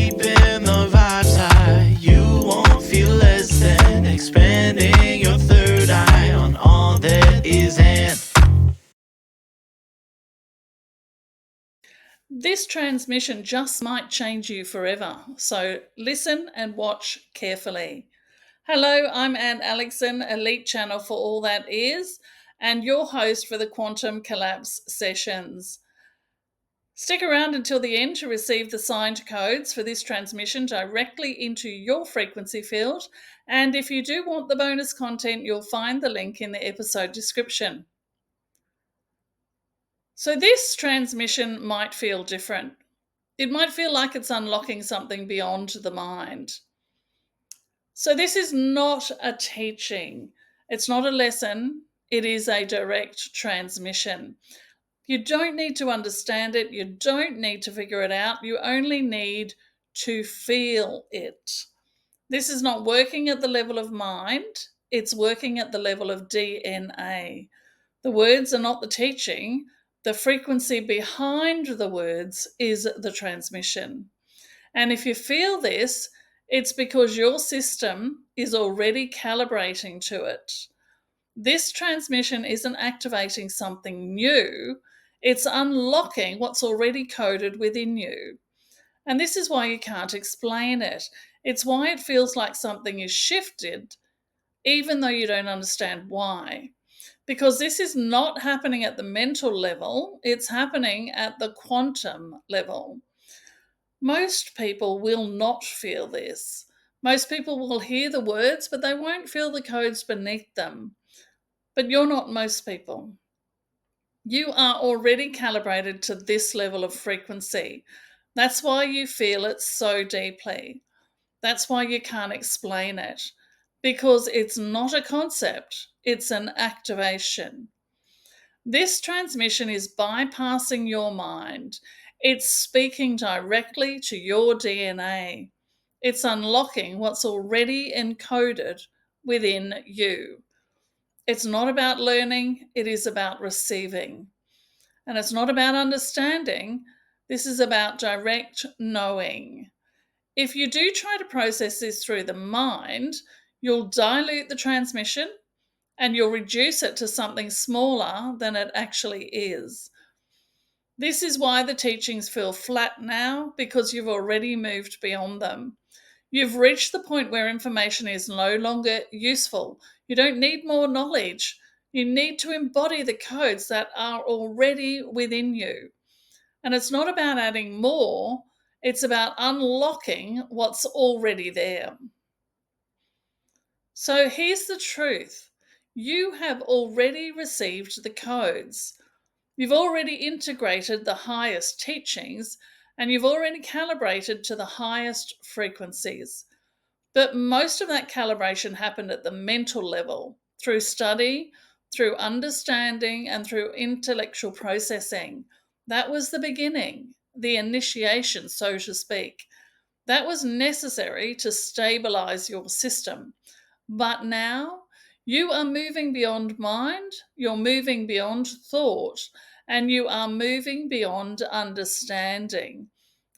keeping the vibes high. You won't feel less than expanding your third eye on all that is and. This transmission just might change you forever, so listen and watch carefully. Hello, I'm Ann-Alexon, Elite Channel for All That Is, and your host for the Quantum Collapse sessions. Stick around until the end to receive the signed codes for this transmission directly into your frequency field, and if you do want the bonus content, you'll find the link in the episode description. So this transmission might feel different. It might feel like it's unlocking something beyond the mind. So this is not a teaching. It's not a lesson. It is a direct transmission. You don't need to understand it. You don't need to figure it out. You only need to feel it. This is not working at the level of mind. It's working at the level of DNA. The words are not the teaching. The frequency behind the words is the transmission. And if you feel this, it's because your system is already calibrating to it. This transmission isn't activating something new, it's unlocking what's already coded within you. And this is why you can't explain it. It's why it feels like something is shifted, even though you don't understand why. Because this is not happening at the mental level, it's happening at the quantum level. Most people will not feel this. Most people will hear the words, but they won't feel the codes beneath them. But you're not most people. You are already calibrated to this level of frequency. That's why you feel it so deeply. That's why you can't explain it. Because it's not a concept, it's an activation. This transmission is bypassing your mind. It's speaking directly to your DNA. It's unlocking what's already encoded within you. It's not about learning, it is about receiving. And it's not about understanding, this is about direct knowing. If you do try to process this through the mind, you'll dilute the transmission and you'll reduce it to something smaller than it actually is. This is why the teachings feel flat now, because you've already moved beyond them. You've reached the point where information is no longer useful. You don't need more knowledge. You need to embody the codes that are already within you. And it's not about adding more, it's about unlocking what's already there. So here's the truth. You have already received the codes. You've already integrated the highest teachings and you've already calibrated to the highest frequencies. But most of that calibration happened at the mental level through study, through understanding, and through intellectual processing. That was the beginning, the initiation, so to speak. That was necessary to stabilize your system. But now you are moving beyond mind, you're moving beyond thought, and you are moving beyond understanding.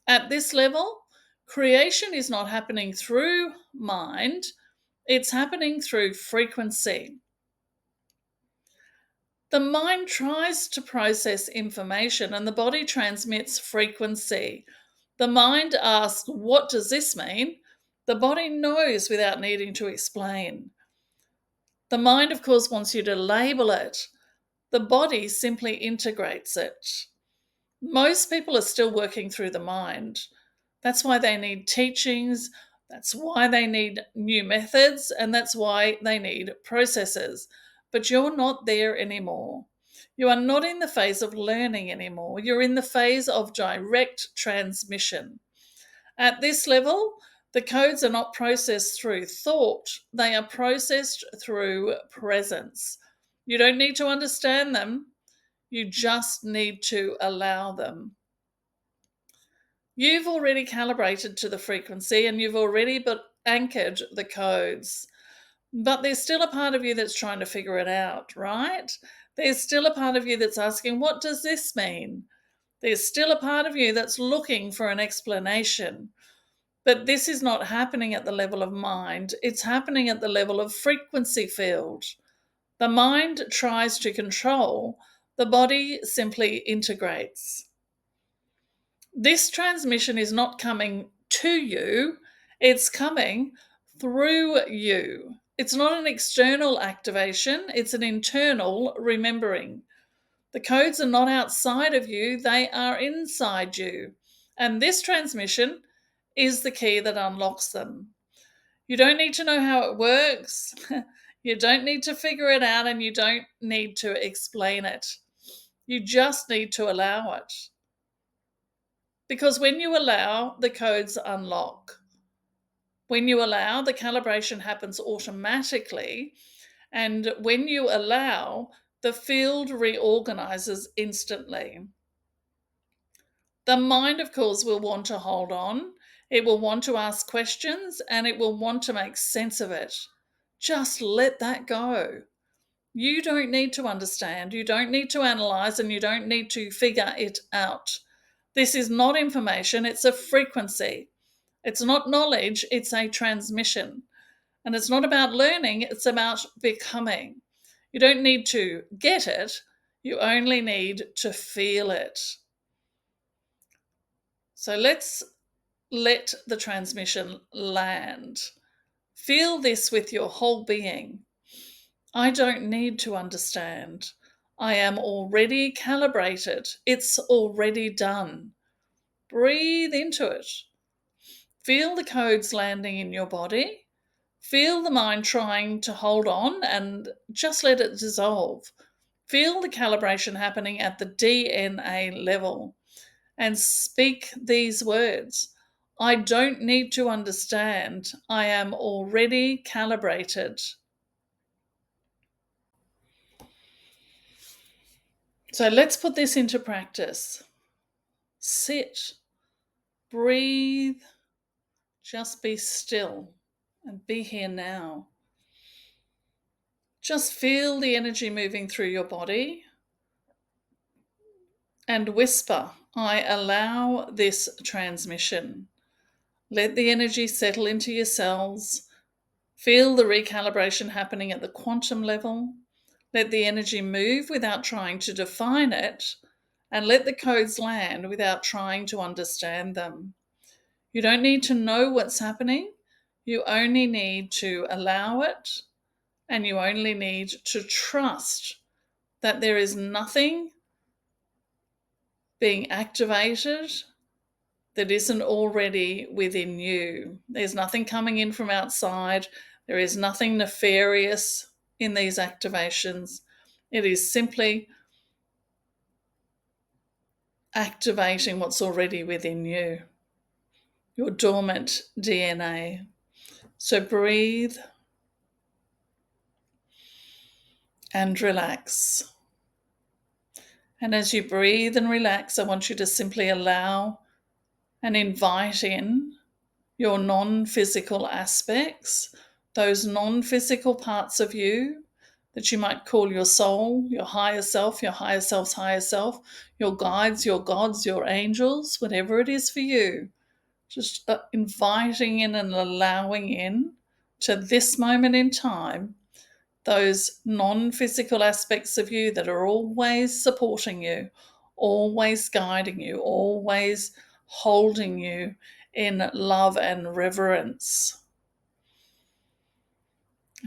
At this level, creation is not happening through mind, it's happening through frequency. The mind tries to process information and the body transmits frequency. The mind asks, "What does this mean?" The body knows without needing to explain. The mind, of course, wants you to label it. The body simply integrates it. Most people are still working through the mind. That's why they need teachings, that's why they need new methods, and that's why they need processes. But you're not there anymore. You are not in the phase of learning anymore. You're in the phase of direct transmission. At this level, the codes are not processed through thought, they are processed through presence. You don't need to understand them, you just need to allow them. You've already calibrated to the frequency and you've already anchored the codes. But there's still a part of you that's trying to figure it out, right? There's still a part of you that's asking, what does this mean? There's still a part of you that's looking for an explanation. But this is not happening at the level of mind, it's happening at the level of frequency field. The mind tries to control, the body simply integrates. This transmission is not coming to you, it's coming through you. It's not an external activation, it's an internal remembering. The codes are not outside of you, they are inside you. And this transmission is the key that unlocks them. You don't need to know how it works. You don't need to figure it out, and you don't need to explain it. You just need to allow it. Because when you allow, the codes unlock. When you allow, the calibration happens automatically. And when you allow, the field reorganizes instantly. The mind, of course, will want to hold on. It will want to ask questions and it will want to make sense of it. Just let that go. You don't need to understand, you don't need to analyze, and you don't need to figure it out. This is not information, it's a frequency. It's not knowledge, it's a transmission. And it's not about learning, it's about becoming. You don't need to get it, you only need to feel it. So let's let the transmission land. Feel this with your whole being. I don't need to understand. I am already calibrated. It's already done. Breathe into it. Feel the codes landing in your body. Feel the mind trying to hold on and just let it dissolve. Feel the calibration happening at the DNA level and speak these words. I don't need to understand. I am already calibrated. So let's put this into practice. Sit, breathe, just be still and be here now. Just feel the energy moving through your body and whisper, I allow this transmission. Let the energy settle into your cells. Feel the recalibration happening at the quantum level. Let the energy move without trying to define it, and let the codes land without trying to understand them. You don't need to know what's happening. You only need to allow it, and you only need to trust that there is nothing being activated that isn't already within you. There's nothing coming in from outside. There is nothing nefarious in these activations. It is simply activating what's already within you, your dormant DNA. So breathe and relax. And as you breathe and relax, I want you to simply allow and invite in your non-physical aspects, those non-physical parts of you that you might call your soul, your higher self's higher self, your guides, your gods, your angels, whatever it is for you. Just inviting in and allowing in to this moment in time those non-physical aspects of you that are always supporting you, always guiding you, always holding you in love and reverence.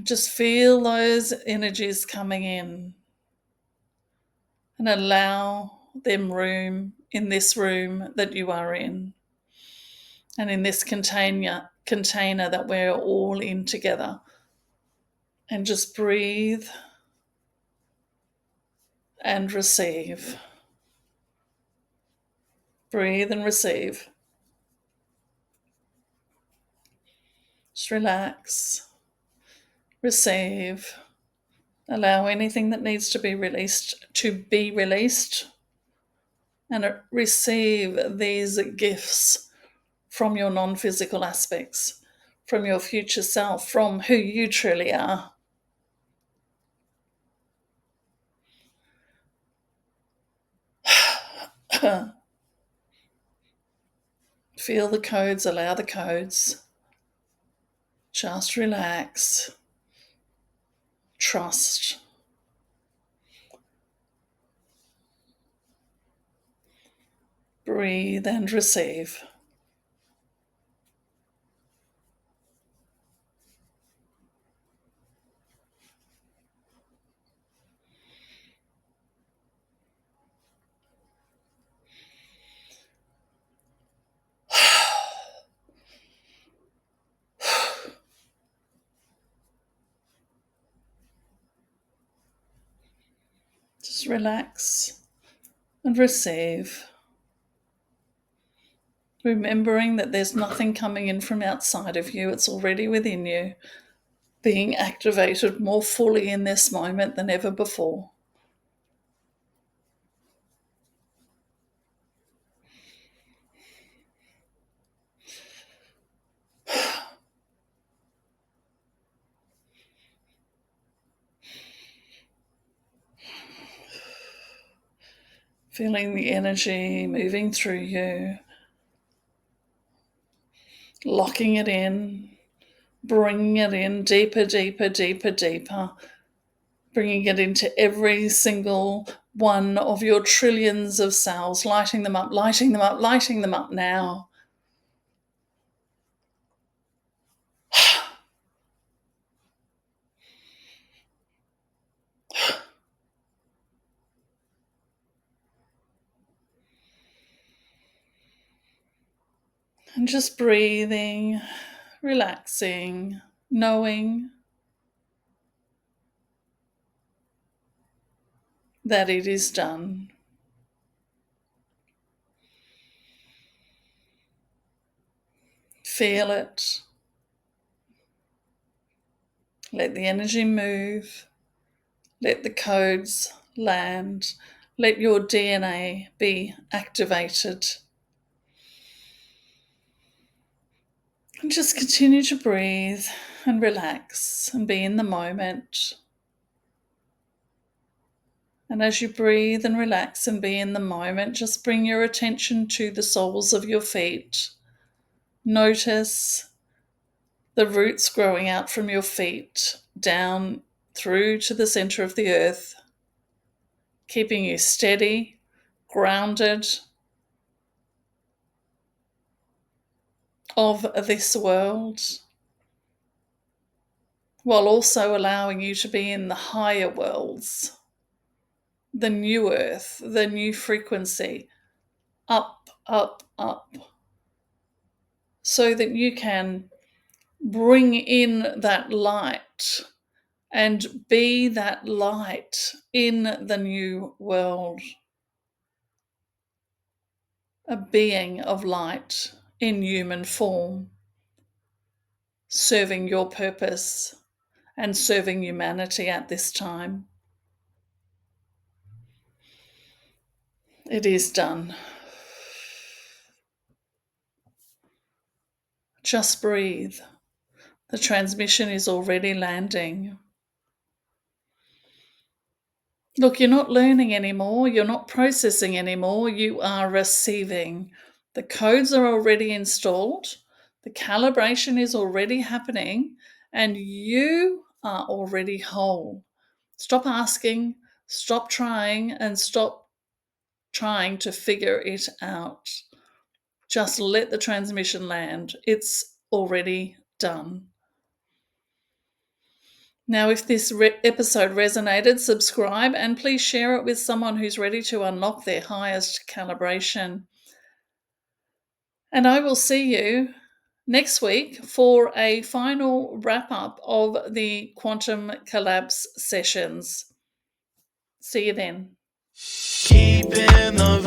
Just feel those energies coming in and allow them room in this room that you are in and in this container that we're all in together. And just breathe and receive. Breathe and receive. Just relax. Receive. Allow anything that needs to be released, and receive these gifts from your non-physical aspects, from your future self, from who you truly are. Feel the codes, allow the codes. Just relax. Trust. Breathe and receive. Just relax and receive. Remembering that there's nothing coming in from outside of you, it's already within you, being activated more fully in this moment than ever before. Feeling the energy moving through you, locking it in, bringing it in deeper, deeper, deeper, deeper, bringing it into every single one of your trillions of cells, lighting them up, lighting them up, lighting them up now. And just breathing, relaxing, knowing that it is done. Feel it. Let the energy move. Let the codes land. Let your DNA be activated. And just continue to breathe and relax and be in the moment. And as you breathe and relax and be in the moment, just bring your attention to the soles of your feet. Notice the roots growing out from your feet down through to the center of the earth, keeping you steady, grounded, of this world, while also allowing you to be in the higher worlds, the new earth, the new frequency, up, up, up, so that you can bring in that light and be that light in the new world. A being of light in human form, serving your purpose and serving humanity at this time. It is done. Just breathe. The transmission is already landing. Look, you're not learning anymore. You're not processing anymore. You are receiving. The codes are already installed. The calibration is already happening. And you are already whole. Stop asking, stop trying, and stop trying to figure it out. Just let the transmission land. It's already done. Now, if this episode resonated, subscribe and please share it with someone who's ready to unlock their highest calibration. And I will see you next week for a final wrap-up of the Quantum Collapse sessions. See you then. Keeping the